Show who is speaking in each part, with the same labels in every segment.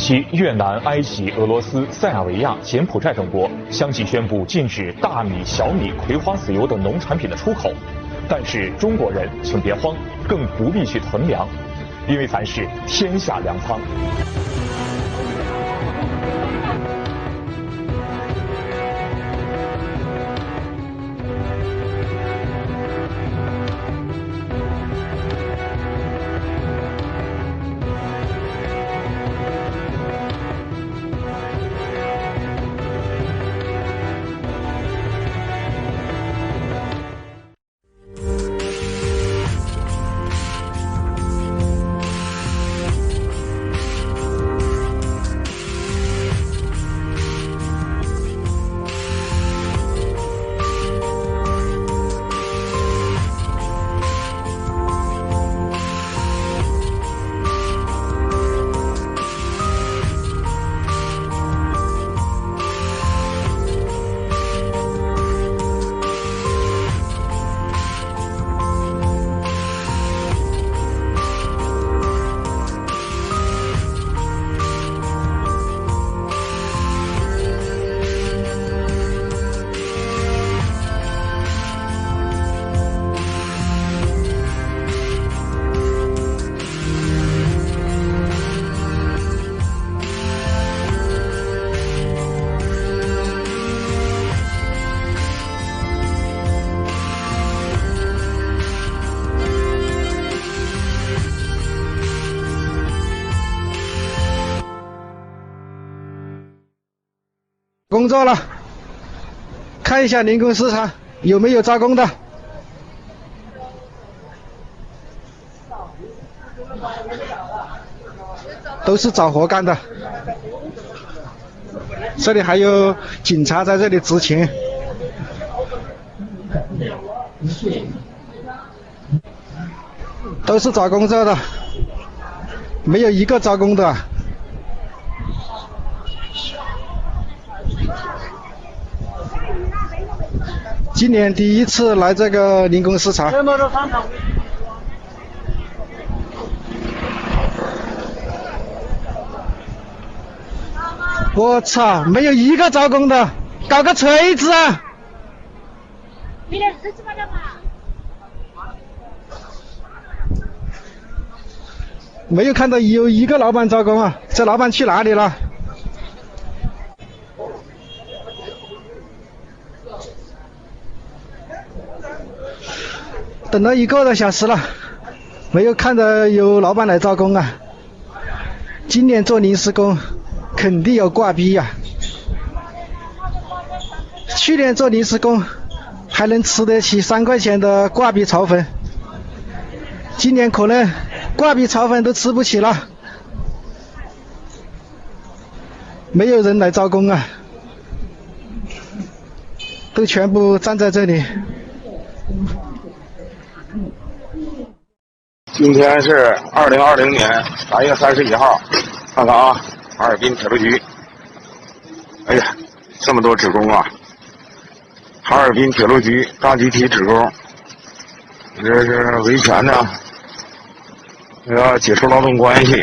Speaker 1: 期，越南、埃及、俄罗斯、塞尔维亚、柬埔寨等国相继宣布禁止大米、小米、葵花籽油等农产品的出口。但是中国人请别慌，更不必去囤粮，因为咱是天下粮仓。
Speaker 2: 工作了，看一下零工市场有没有招工的。都是找活干的。这里还有警察在这里执勤。都是找工作的，没有一个招工的。今年第一次来这个零工市场。我操，没有一个招工的，搞个锤子啊！没有看到有一个老板招工啊，这老板去哪里了？等了1个多小时了，没有看到有老板来招工啊。今年做临时工肯定有挂逼呀。去年做临时工还能吃得起3块钱的挂逼炒粉，今年可能挂逼炒粉都吃不起了。没有人来招工啊，都全部站在这里。
Speaker 3: 今天是2020年3月31号，看看啊，哈尔滨铁路局。哎呀，这么多职工啊！哈尔滨铁路局大集体职工，这是维权呢，要解除劳动关系，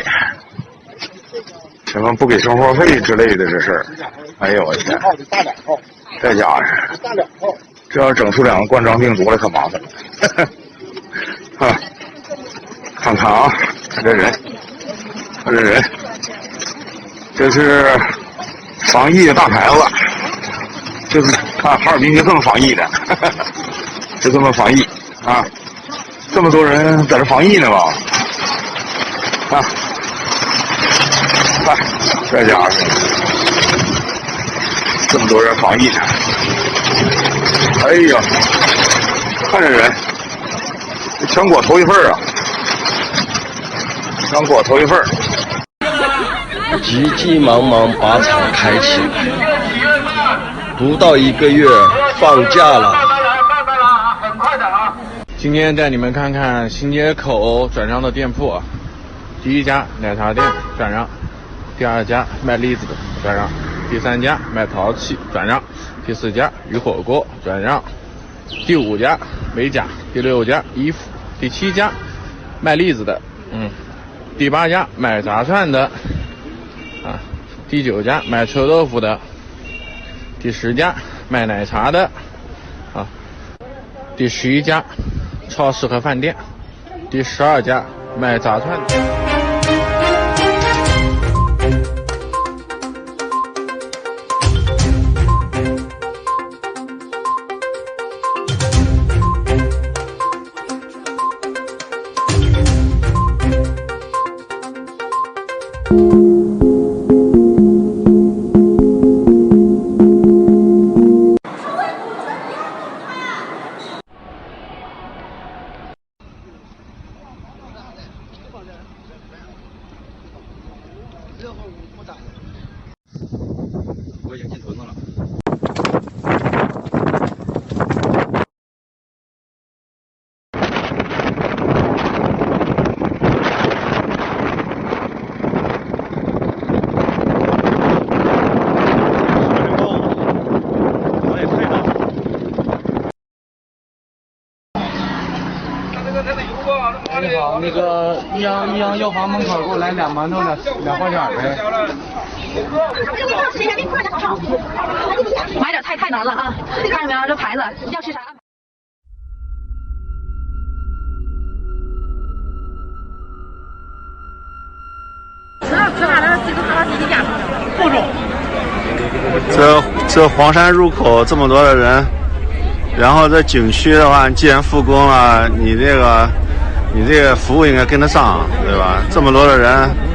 Speaker 3: 什么不给生活费之类的这事儿。哎呦我天！这家伙，这要整出2个冠状病毒来可麻烦了。啊！看看啊，看这人，看这人，这是防疫的大牌子，就是看哈尔滨就这么防疫的，就这么防疫啊！这么多人在这防疫呢吧？看，看这家伙，这么多人防疫呢！哎呀，看这人，全国头一份啊！全国头一份。
Speaker 4: 急急忙忙把厂开起来，不到1个月放假了。
Speaker 5: 今天带你们看看新街口转让的店铺啊。第一家奶茶店转让，第2家卖栗子的转让，第3家卖陶器转让，第4家鱼火锅转让，第5家美甲，第6家衣服，第7家卖栗子的，第8家卖炸串的，啊，第9家卖臭豆腐的，第10家卖奶茶的，第11家超市和饭店，第12家卖炸串的。
Speaker 4: 我已经进屯子了。
Speaker 6: 你好，那个益阳药房门口给我来2馒头2花卷呗。
Speaker 7: 买点菜太难了啊！看见没有这牌子，要吃啥？吃饭的这个多少几价？不中。
Speaker 8: 这黄山入口这么多的人，然后这景区的话，既然复工了，你这个服务应该跟得上，对吧？这么多的人。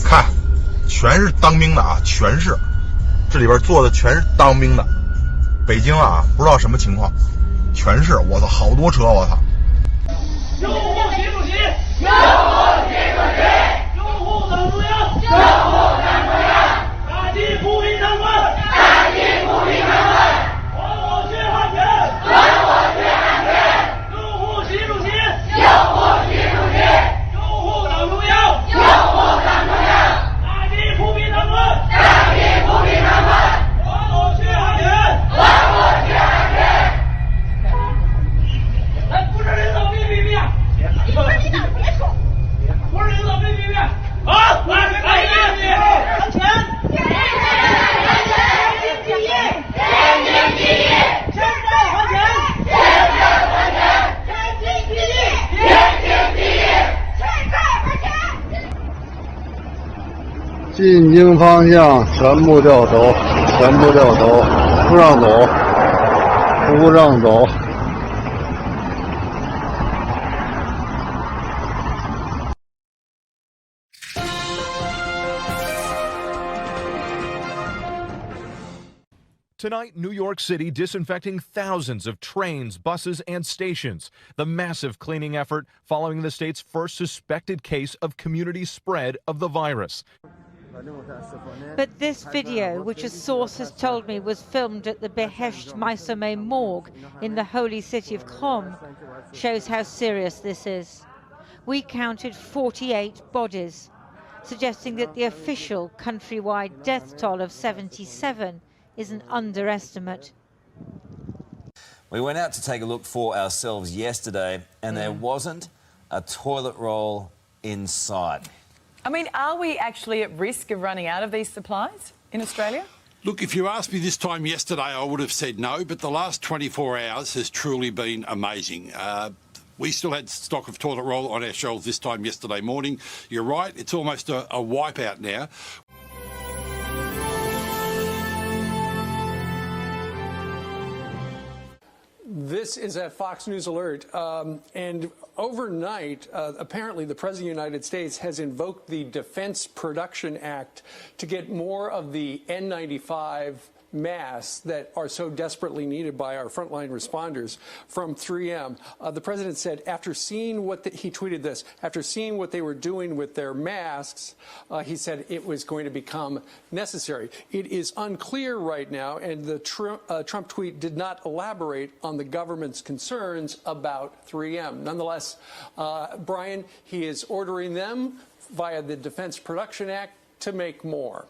Speaker 9: 看，全是当兵的啊，全是，这里边坐的全是当兵的。北京啊，不知道什么情况，全是，我操，好多车，我操！拥护习主席，拥护习主席，拥护党中央，拥护党中央，打击扶贫贪官，打击扶贫贪官，还我血汗钱，还我血汗钱，拥护习主席，拥护习主席，拥护党中央，拥护党中央，打击扶贫贪官，打击扶贫贪官，还我血汗钱。哎，不是领导，别！你不是领导，别说。不是领导，别！好，来，向前！天经地义，天经地义，现在还钱，现在还钱，天经地义，天经地义，现在还钱。
Speaker 8: 进京方向全部掉头，全部掉头，不让走，不让走。
Speaker 10: Tonight, New York City disinfecting thousands of trains, buses, and stations. The massive cleaning effort following the state's first suspected case of community spread of the virus.
Speaker 11: But this video, which a source has told me was filmed at the Behesht Maisome morgue in the holy city of Qom, shows how serious this is. We counted 48 bodies, suggesting that the official countrywide death toll of 77 is an underestimate.
Speaker 12: We went out to take a look for ourselves yesterday, and there wasn't a toilet roll in sight.
Speaker 13: I mean, are we actually at risk of running out of these supplies in Australia?
Speaker 14: Look, if you asked me this time yesterday, I would have said no, but the last 24 hours has truly been amazing. We still had stock of toilet roll on our shelves this time yesterday morning. You're right, it's almost a wipeout now.
Speaker 15: This is at Fox News Alert, and overnight, apparently the President of the United States has invoked the Defense Production Act to get more of the N95 masks that are so desperately needed by our frontline responders from 3M. The president said after seeing what he tweeted this, after seeing what they were doing with their masks, he said it was going to become necessary. It is unclear right now, and the Trump tweet did not elaborate on the government's concerns about 3M. Nonetheless, Brian, he is ordering them via the Defense Production Act to make more.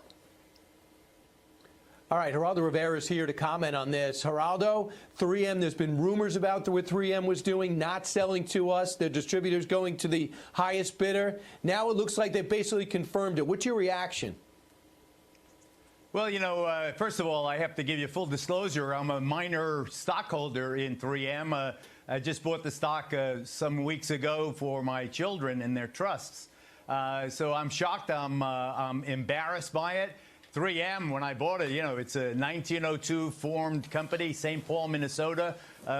Speaker 16: All right, Geraldo Rivera is here to comment on this. Geraldo, 3M, there's been rumors about what 3M was doing, not selling to us, their distributors going to the highest bidder. Now it looks like they basically confirmed it. What's your reaction?
Speaker 17: Well, you know, first of all, I have to give you full disclosure. I'm a minor stockholder in 3M. I just bought the stock some weeks ago for my children and their trusts. So I'm shocked. I'm embarrassed by it. 3M, when I bought it, you know, it's a 1902 formed company, St. Paul, Minnesota,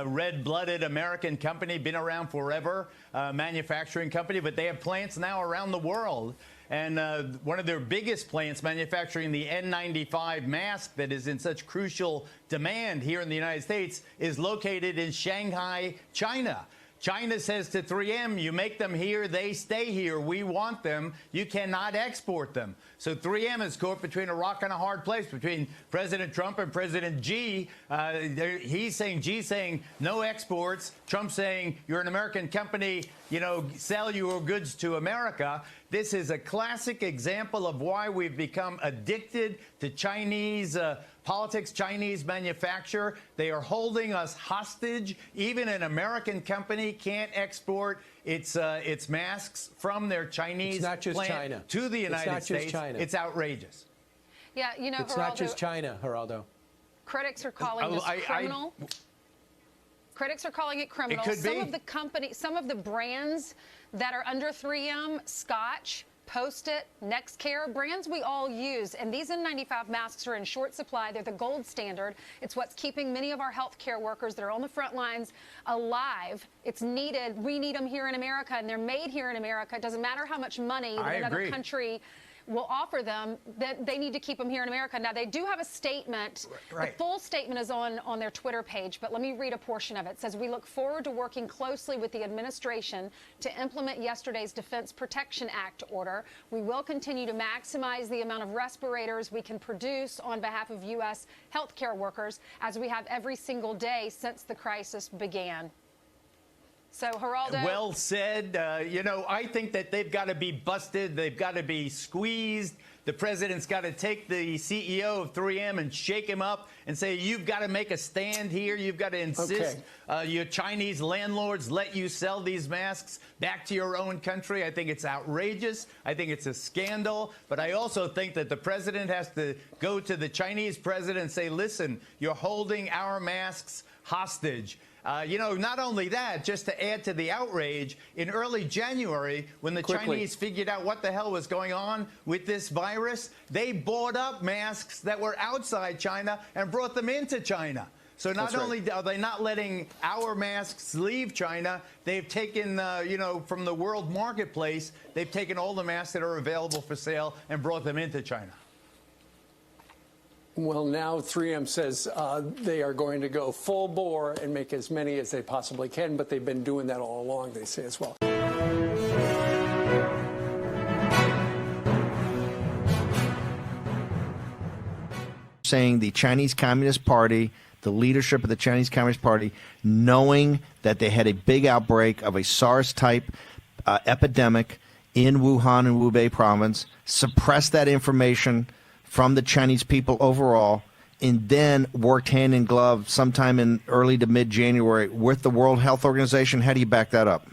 Speaker 17: red-blooded American company, been around forever, manufacturing company, but they have plants now around the world. And one of their biggest plants manufacturing the N95 mask that is in such crucial demand here in the United States is located in Shanghai, China. China says to 3M, you make them here, they stay here. We want them. You cannot export them. So 3M is caught between a rock and a hard place, between President Trump and President Xi. He's saying, Xi's saying, no exports. Trump saying, you're an American company, you know, sell your goods to America. This is a classic example of why we've become addicted to Chinese politics, Chinese manufacture. They are holding us hostage. Even an American company can't export its masks from their Chinese
Speaker 16: It's not just
Speaker 17: plant
Speaker 16: China.
Speaker 17: to the United
Speaker 16: It's not
Speaker 17: States.
Speaker 16: just China.
Speaker 17: It's outrageous.
Speaker 13: Yeah, you know,
Speaker 16: it's not just China, Geraldo.
Speaker 13: Critics are calling this criminal. Critics are calling it criminal.
Speaker 17: It could
Speaker 13: be. Some of the brands that are under 3M, Scotch, Post-it, NextCare, brands we all use. And these N95 masks are in short supply. They're the gold standard. It's what's keeping many of our healthcare workers that are on the front lines alive. It's needed. We need them here in America, and they're made here in America. It doesn't matter how much money another country will offer them, that they need to keep them here in America. Now, they do have a statement. Right. The full statement is on their Twitter page, but let me read a portion of it. It says, we look forward to working closely with the administration to implement yesterday's Defense Production Act order. We will continue to maximize the amount of respirators we can produce on behalf of U.S. healthcare workers, as we have every single day since the crisis began. So, Geraldo.
Speaker 17: Well said. You know, I think that they've got to be busted. They've got to be squeezed. The president's got to take the CEO of 3M and shake him up and say, you've got to make a stand here. You've got to insist your Chinese landlords let you sell these masks back to your own country. I think it's outrageous. I think it's a scandal. But I also think that the president has to go to the Chinese president and say, listen, you're holding our masks hostage. You know, not only that, just to add to the outrage, in early January, when the Chinese figured out what the hell was going on with this virus, they bought up masks that were outside China and brought them into China. So not only are they not letting our masks leave China, they've taken, you know, from the world marketplace, they've taken all the masks that are available for sale and brought them into China.
Speaker 15: Well, now 3M says they are going to go full bore and make as many as they possibly can, but they've been doing that all along, they say as well.
Speaker 18: Saying the Chinese Communist Party, the leadership of the Chinese Communist Party, knowing that they had a big outbreak of a SARS-type epidemic in Wuhan and Hubei province, suppressed that information from the Chinese people overall, and then worked hand in glove sometime in early to mid-January with the World Health Organization. How do you back that up?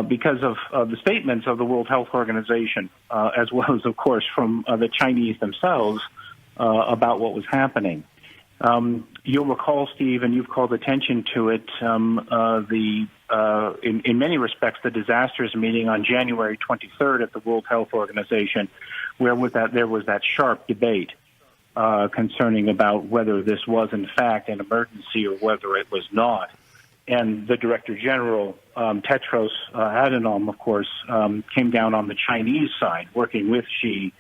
Speaker 19: Because of the statements of the World Health Organization, as well as, of course, from the Chinese themselves about what was happening. You'll recall, Steve, and you've called attention to it, in many respects, the disastrous meeting on January 23rd at the World Health Organization, where there was that sharp debate concerning about whether this was, in fact, an emergency or whether it was not. And the Director General, Tedros Adhanom, of course, came down on the Chinese side, working with Xi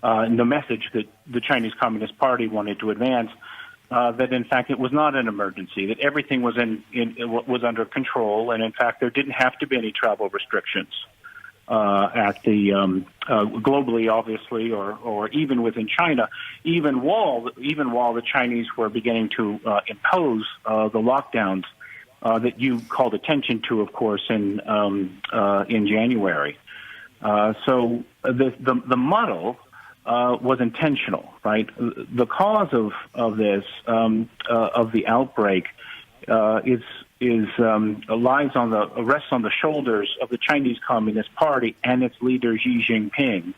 Speaker 19: the message that the Chinese Communist Party wanted to advance, that in fact it was not an emergency, that everything was was under control, and in fact there didn't have to be any travel restrictions at the globally, obviously, or even within China, even while the Chinese were beginning to impose the lockdowns that you called attention to, of course, in January. So the muddle was intentional, right? The cause of this of the outbreak rests on the shoulders of the Chinese Communist Party and its leader Xi Jinping,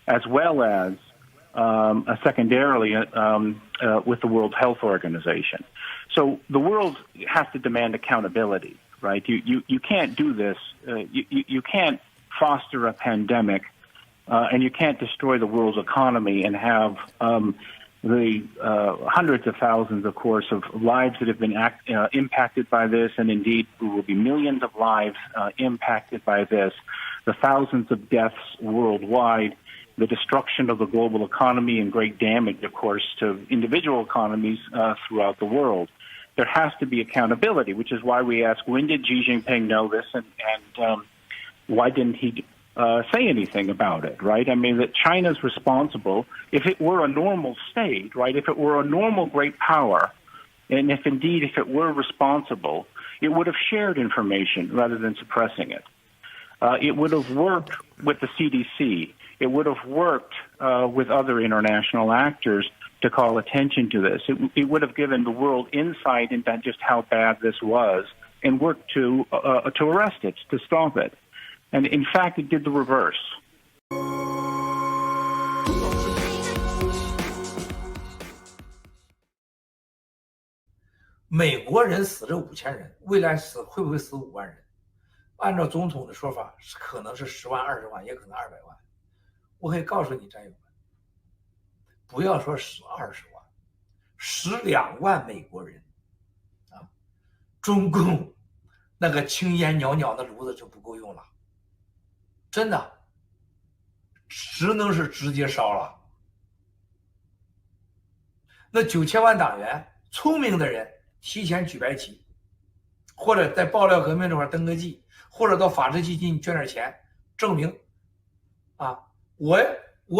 Speaker 19: as well as secondarily with the World Health Organization. So the world has to demand accountability, right? You can't do this. You can't foster a pandemic, and you can't destroy the world's economy and have the hundreds of thousands, of course, of lives that have been impacted by this, and indeed there will be millions of lives impacted by this, the thousands of deaths worldwide, the destruction of the global economy and great damage, of course, to individual economies throughout the world. There has to be accountability, which is why we ask, when did Xi Jinping know this, and why didn't he say anything about it, right? I mean, that China's responsible. If it were a normal state, right, if it were a normal great power, and if it were responsible, it would have shared information rather than suppressing it. It would have worked with the CDC. It would have worked with other international actors to call attention to this. It would have given the world insight into just how bad this was and worked to arrest it, to stop it. And in fact, it did the reverse.
Speaker 20: 美国人死了5000人，未来会不会死5万人？按照总统的说法，可能是10万、20万，也可能200万。我可以告诉你，战友们，不要说10、20万，12万美国人啊，中共那个青烟袅袅的炉子就不够用了，真的，只能是直接烧了。那9000万党员，聪明的人提前举白旗，或者在爆料革命这块登个记，或者到法治基金捐点钱，证明啊，我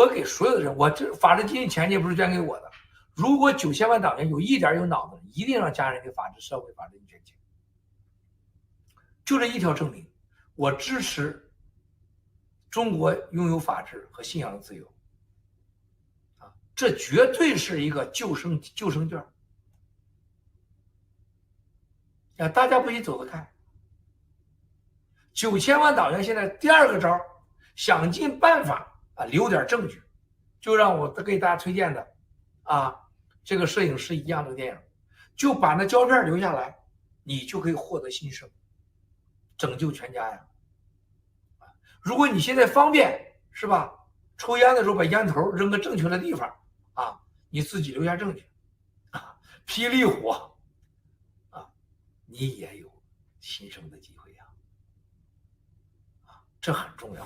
Speaker 20: 给所有的人，我这法治基金钱也不是捐给我的。如果9000万党员有一点有脑子，一定让家人给法治社会法治捐钱。就这一条证明，我支持中国拥有法治和信仰的自由。啊，这绝对是一个救生卷。啊，大家不许走得开。9000万党员现在第二个招，想尽办法啊留点证据，就让我给大家推荐的啊这个摄影师一样的电影，就把那胶片留下来，你就可以获得新生，拯救全家呀。如果你现在方便是吧，抽烟的时候把烟头扔个正确的地方啊，你自己留下证据啊，霹雳火啊，你也有新生的机会呀。这很重要。